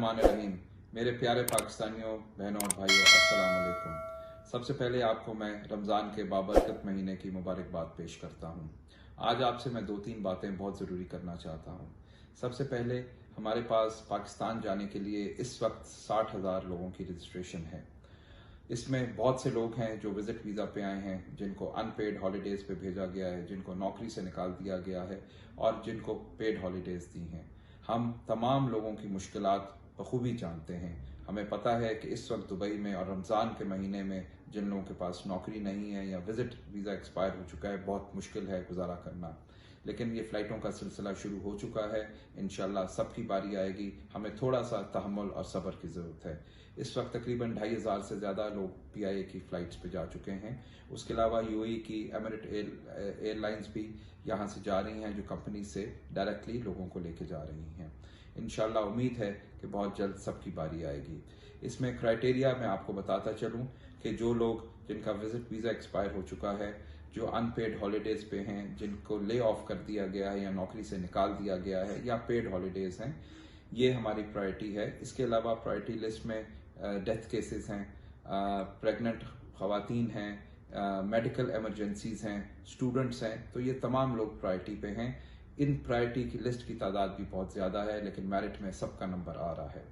बिस्मिल्लाहिर्रहमानिर्रहीम। मेरे प्यारे पाकिस्तानियों, बहनों और भाइयों, अस्सलाम वालेकुम। सबसे पहले आपको मैं रमज़ान के बाबरकत महीने की मुबारकबाद पेश करता हूँ। आज आपसे मैं 2-3 बातें बहुत ज़रूरी करना चाहता हूँ। सबसे पहले हमारे पास पाकिस्तान जाने के लिए इस वक्त 60,000 लोगों की रजिस्ट्रेशन है। इसमें बहुत से लोग हैं जो विजिट वीज़ा पे आए हैं, जिनको अनपेड हॉलीडेज़ पे भेजा गया है, जिनको नौकरी से निकाल दिया गया है और जिनको पेड हॉलीडेज़ दी हैं। हम तमाम लोगों की मुश्किलात बखूबी जानते हैं। हमें पता है कि इस वक्त दुबई में और रमज़ान के महीने में जिन लोगों के पास नौकरी नहीं है या विजिट वीज़ा एक्सपायर हो चुका है, बहुत मुश्किल है गुजारा करना। लेकिन ये फ़्लाइटों का सिलसिला शुरू हो चुका है। इंशाल्लाह सबकी बारी आएगी। हमें थोड़ा सा तहम्मुल और सब्र की ज़रूरत है। इस वक्त तकरीबन 2,500 से ज़्यादा लोग PIA की फ़्लाइट्स पे जा चुके हैं। उसके अलावा UAE की एमिरेट एयरलाइंस भी यहाँ से जा रही हैं, जो कंपनी से डायरेक्टली लोगों को लेके जा रही हैं। इंशाल्लाह उम्मीद है कि बहुत जल्द सबकी बारी आएगी। इसमें क्राइटेरिया मैं आपको बताता चलूँ कि जो लोग जिनका विजिट वीज़ा एक्सपायर हो चुका है, जो अनपेड हॉलीडेज़ पे हैं, जिनको ले ऑफ कर दिया गया है या नौकरी से निकाल दिया गया है या पेड हॉलीडेज़ हैं, ये हमारी प्रायोरिटी है। इसके अलावा प्रायोरिटी लिस्ट में डेथ केसेस हैं, प्रेग्नेंट ख़वातीन हैं, मेडिकल एमरजेंसीज़ हैं, स्टूडेंट्स हैं, तो ये तमाम लोग प्रायोरिटी पे हैं। इन प्रायोरिटी की लिस्ट की तादाद भी बहुत ज़्यादा है, लेकिन मेरिट में सबका नंबर आ रहा है।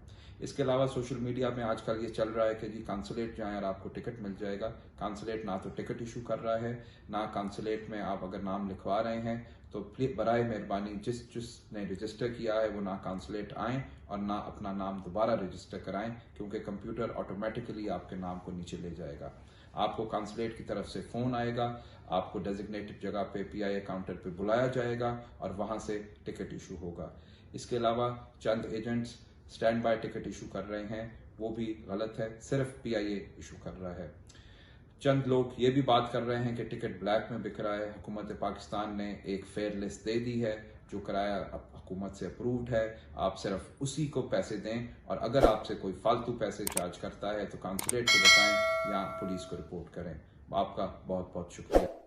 इसके अलावा सोशल मीडिया में आजकल ये चल रहा है कि जी कांसुलेट जाएं और आपको टिकट मिल जाएगा। कांसुलेट ना तो टिकट इशू कर रहा है, ना कांसुलेट में आप अगर नाम लिखवा रहे हैं तो बराए मेहरबानी जिसने रजिस्टर किया है वो ना कांसुलेट आएँ और ना अपना नाम दोबारा रजिस्टर कराएं, क्योंकि कंप्यूटर ऑटोमेटिकली आपके नाम को नीचे ले जाएगा। आपको कांसुलेट की तरफ से फ़ोन आएगा, आपको डेजिग्नेटेड जगह पे PIA काउंटर पे बुलाया जाएगा और वहाँ से टिकट इशू होगा। इसके अलावा चंद agents stand by ticket issue कर रहे हैं, वो भी गलत है। सिर्फ PIA इशू कर रहा है। चंद लोग ये भी बात कर रहे हैं कि टिकट ब्लैक में बिक रहा है। हुकूमत पाकिस्तान ने एक फेयर लिस्ट दे दी है, जो किराया अब हुकूमत से अप्रूव्ड है। आप सिर्फ उसी को पैसे दें, और अगर आपसे कोई फालतू पैसे चार्ज करता है तो कांसुलेट को बताएं या पुलिस को रिपोर्ट करें। आपका बहुत बहुत शुक्रिया।